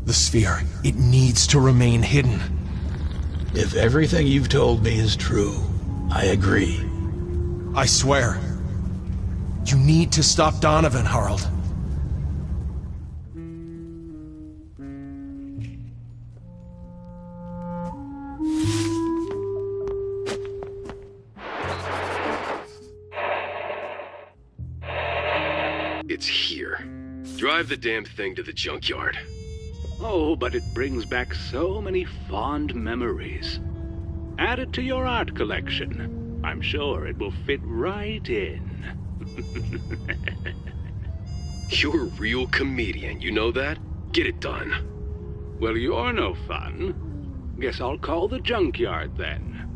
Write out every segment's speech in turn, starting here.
The sphere, it needs to remain hidden. If everything you've told me is true, I agree. I swear. You need to stop Donovan, Harold. It's here. Drive the damn thing to the junkyard. Oh, but it brings back so many fond memories. Add it to your art collection. I'm sure it will fit right in. You're a real comedian, you know that? Get it done. Well, you're no fun. Guess I'll call the junkyard then.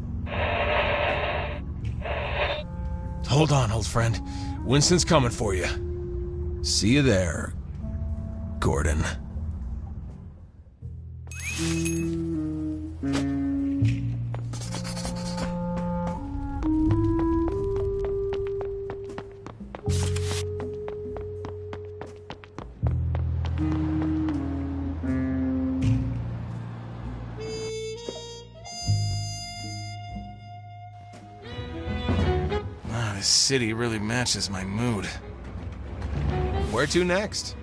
Hold on, old friend. Winston's coming for you. See you there, Gordon. This city really matches my mood. Where to next?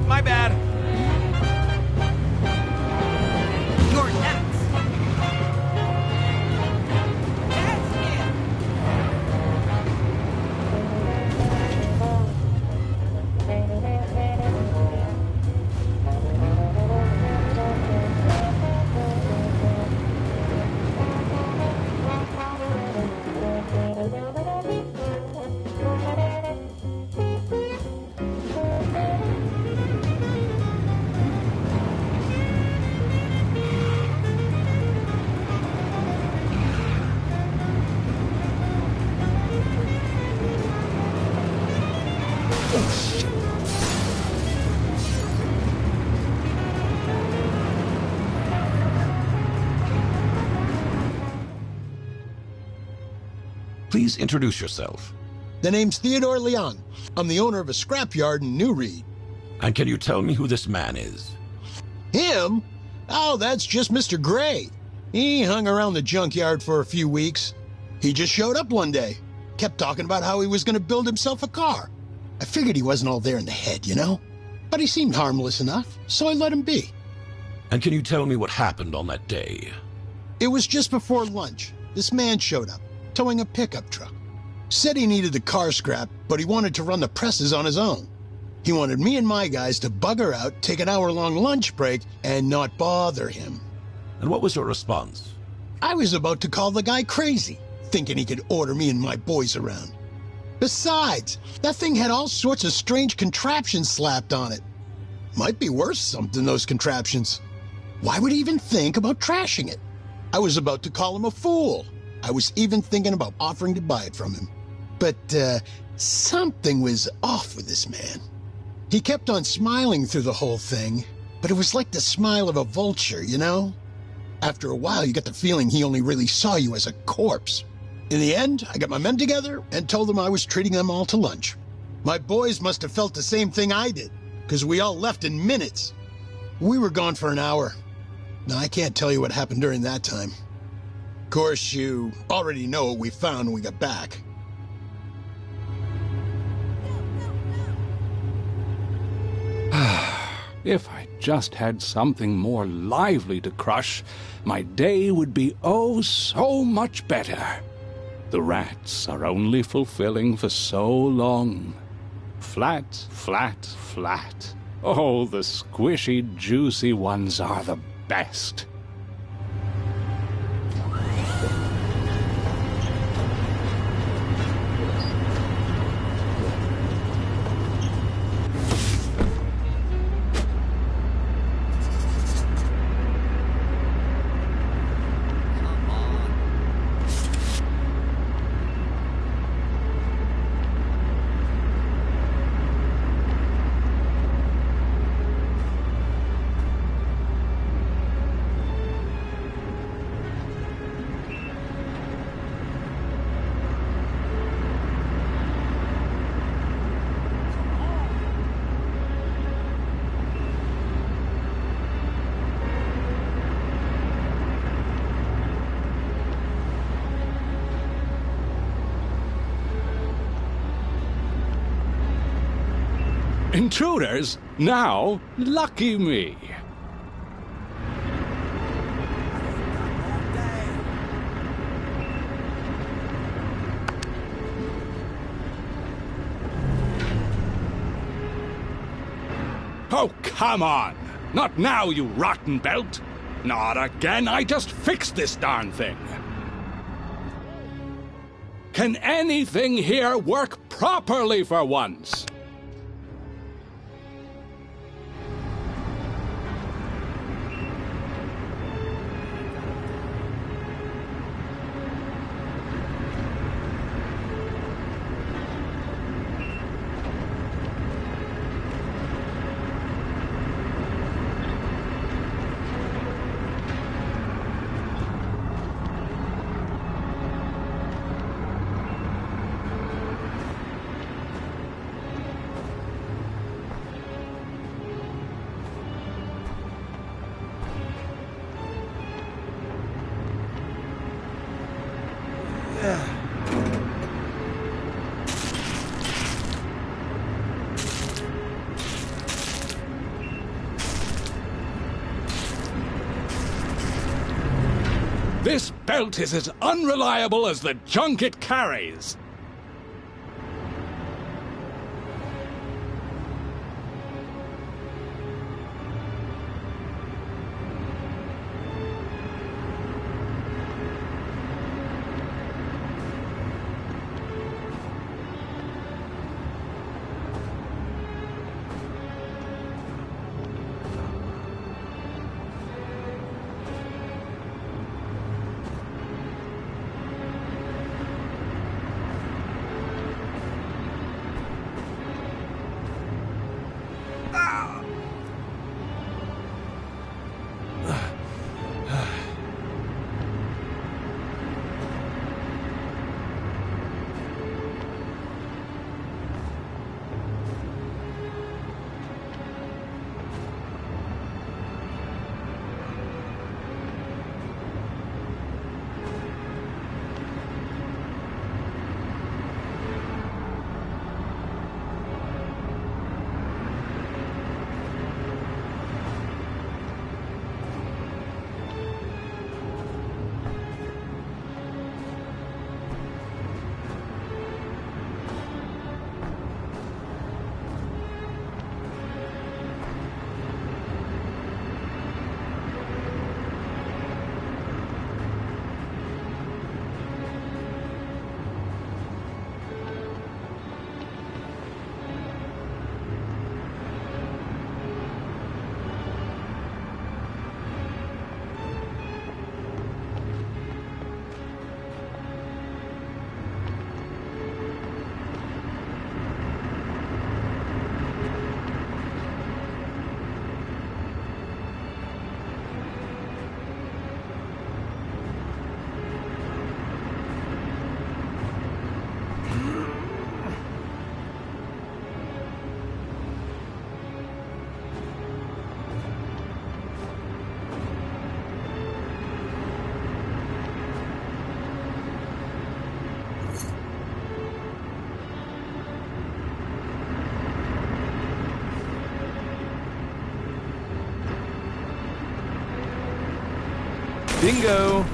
My bad. Please introduce yourself. The name's Theodore Leon. I'm the owner of a scrapyard in New Reed. And can you tell me who this man is? Him? Oh, that's just Mr. Gray. He hung around the junkyard for a few weeks. He just showed up one day. Kept talking about how he was going to build himself a car. I figured he wasn't all there in the head, you know? But he seemed harmless enough, so I let him be. And can you tell me what happened on that day? It was just before lunch. This man showed up, towing a pickup truck. Said he needed the car scrap, but he wanted to run the presses on his own. He wanted me and my guys to bugger out, take an hour-long lunch break, and not bother him. And what was your response? I was about to call the guy crazy, thinking he could order me and my boys around. Besides, that thing had all sorts of strange contraptions slapped on it. Might be worth something, those contraptions. Why would he even think about trashing it? I was about to call him a fool. I was even thinking about offering to buy it from him. But, something was off with this man. He kept on smiling through the whole thing, but it was like the smile of a vulture, you know? After a while, you get the feeling he only really saw you as a corpse. In the end, I got my men together and told them I was treating them all to lunch. My boys must have felt the same thing I did, because we all left in minutes. We were gone for an hour. Now, I can't tell you what happened during that time. Of course, you already know what we found when we got back. If I just had something more lively to crush, my day would be oh so much better. The rats are only fulfilling for so long. Flat, flat, flat. Oh, the squishy, juicy ones are the best. Intruders? Now? Lucky me. Oh, come on! Not now, you rotten belt! Not again, I just fixed this darn thing! Can anything here work properly for once? This belt is as unreliable as the junk it carries. Bingo!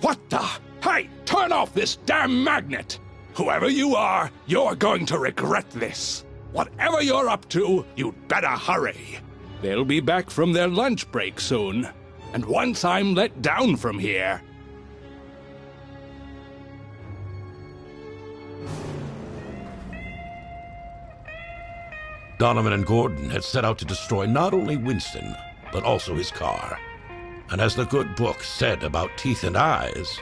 What the? Hey, turn off this damn magnet! Whoever you are, you're going to regret this. Whatever you're up to, you'd better hurry. They'll be back from their lunch break soon. And once I'm let down from here... Donovan and Gordon had set out to destroy not only Winston, but also his car. And as the good book said about teeth and eyes...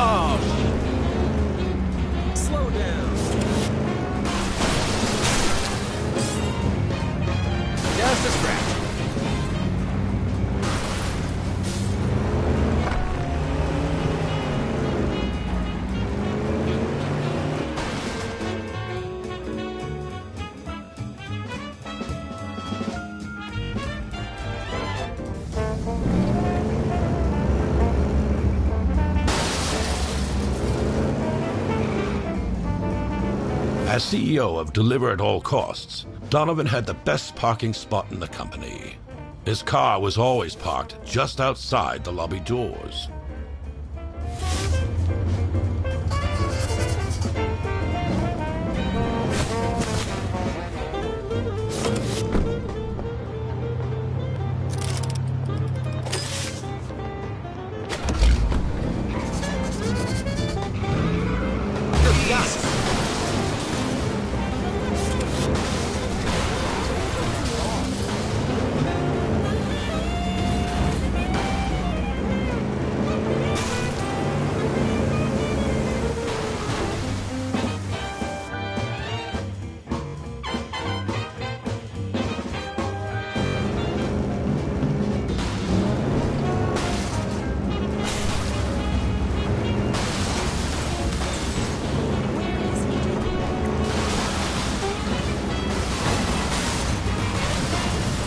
Oh, slow down. Just a scratch. As CEO of Deliver at All Costs, Donovan had the best parking spot in the company. His car was always parked just outside the lobby doors.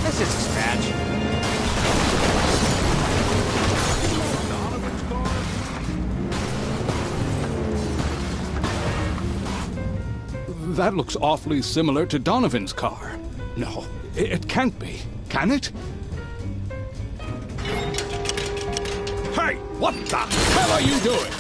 That's just a scratch. That looks awfully similar to Donovan's car. No, it can't be. Can it? Hey, what the hell are you doing?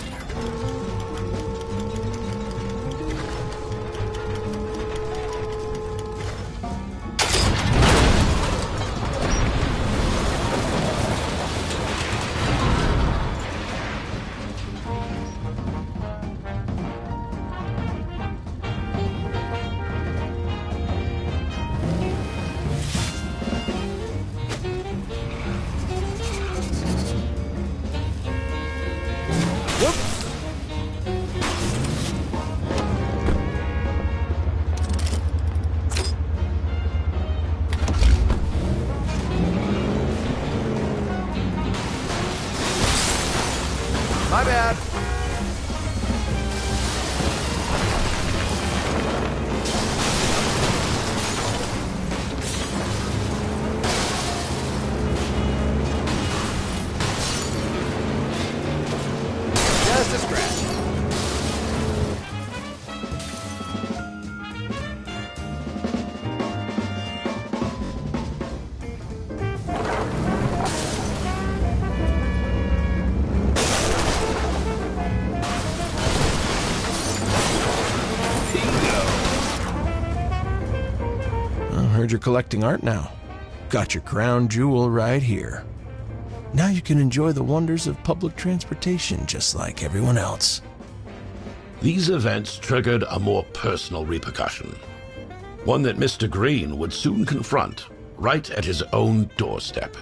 My bad. Just a scratch. Heard you're collecting art now. Got your crown jewel right here. Now you can enjoy the wonders of public transportation just like everyone else. These events triggered a more personal repercussion. One that Mr. Green would soon confront right at his own doorstep.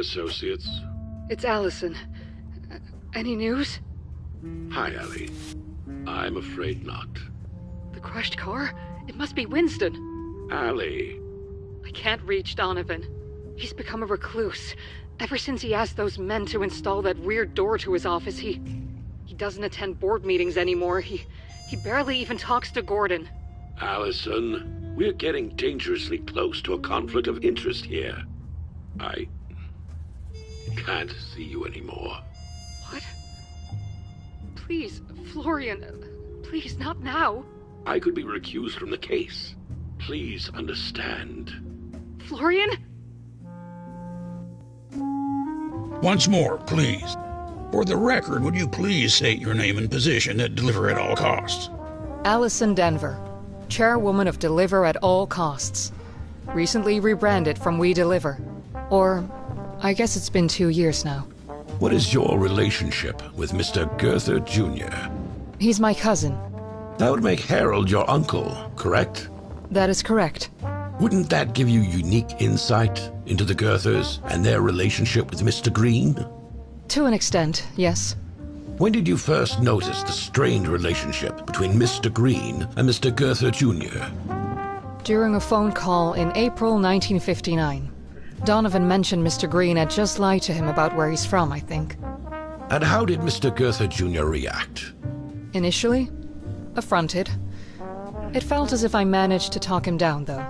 Associates. It's Allison. Any news? Hi, Ellie. I'm afraid not. The crushed car? It must be Winston. Allie. I can't reach Donovan. He's become a recluse. Ever since he asked those men to install that weird door to his office, he doesn't attend board meetings anymore. He barely even talks to Gordon. Allison, we're getting dangerously close to a conflict of interest here. I can't see you anymore. What? Please, Florian, please, not now. I could be recused from the case. Please understand. Florian? Once more, please. For the record, would you please state your name and position at Deliver at All Costs? Allison Denver, chairwoman of Deliver at All Costs. Recently rebranded from We Deliver. Or, I guess it's been 2 years now. What is your relationship with Mr. Goethe Jr.? He's my cousin. That would make Harold your uncle, correct? That is correct. Wouldn't that give you unique insight into the Goethes and their relationship with Mr. Green? To an extent, yes. When did you first notice the strained relationship between Mr. Green and Mr. Goethe Jr.? During a phone call in April 1959. Donovan mentioned Mr. Green had just lied to him about where he's from, I think. And how did Mr. Goethe Jr. react? Initially, affronted. It felt as if I managed to talk him down, though.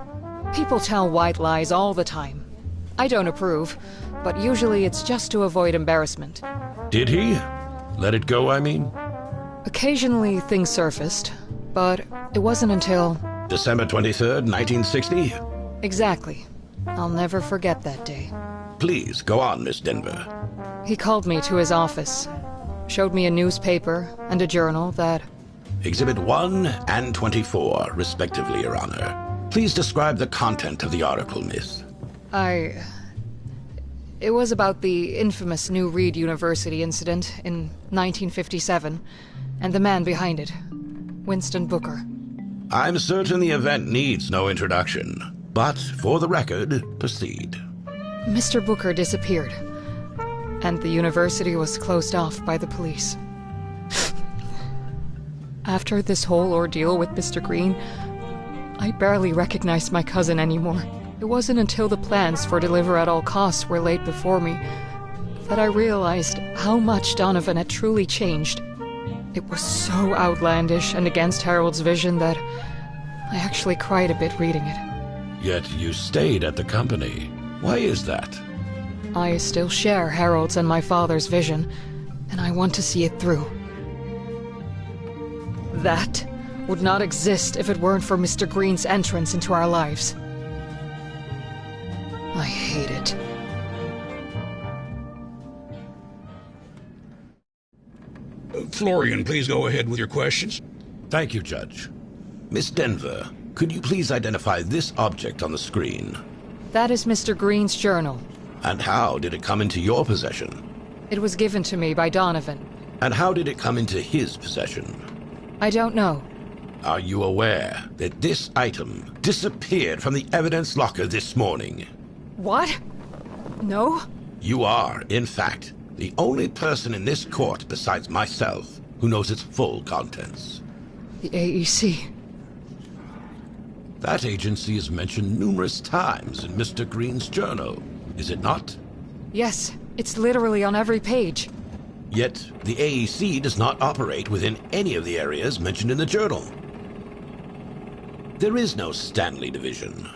People tell white lies all the time. I don't approve, but usually it's just to avoid embarrassment. Did he? Let it go, I mean? Occasionally things surfaced, but it wasn't until... December 23rd, 1960? Exactly. I'll never forget that day. Please, go on, Miss Denver. He called me to his office, showed me a newspaper and a journal that... Exhibit 1 and 24, respectively, Your Honor. Please describe the content of the article, Miss. It was about the infamous New Reed University incident in 1957, and the man behind it, Winston Booker. I'm certain the event needs no introduction, but for the record, proceed. Mr. Booker disappeared, and the university was closed off by the police. After this whole ordeal with Mr. Green, I barely recognized my cousin anymore. It wasn't until the plans for Deliver at All Costs were laid before me that I realized how much Donovan had truly changed. It was so outlandish and against Harold's vision that I actually cried a bit reading it. Yet you stayed at the company. Why is that? I still share Harold's and my father's vision, and I want to see it through. That would not exist if it weren't for Mr. Green's entrance into our lives. I hate it. Florian, please go ahead with your questions. Thank you, Judge. Miss Denver, could you please identify this object on the screen? That is Mr. Green's journal. And how did it come into your possession? It was given to me by Donovan. And how did it come into his possession? I don't know. Are you aware that this item disappeared from the evidence locker this morning? What? No? You are, in fact, the only person in this court besides myself who knows its full contents. The AEC. That agency is mentioned numerous times in Mr. Green's journal, is it not? Yes, it's literally on every page. Yet, the AEC does not operate within any of the areas mentioned in the journal. There is no Stanley Division.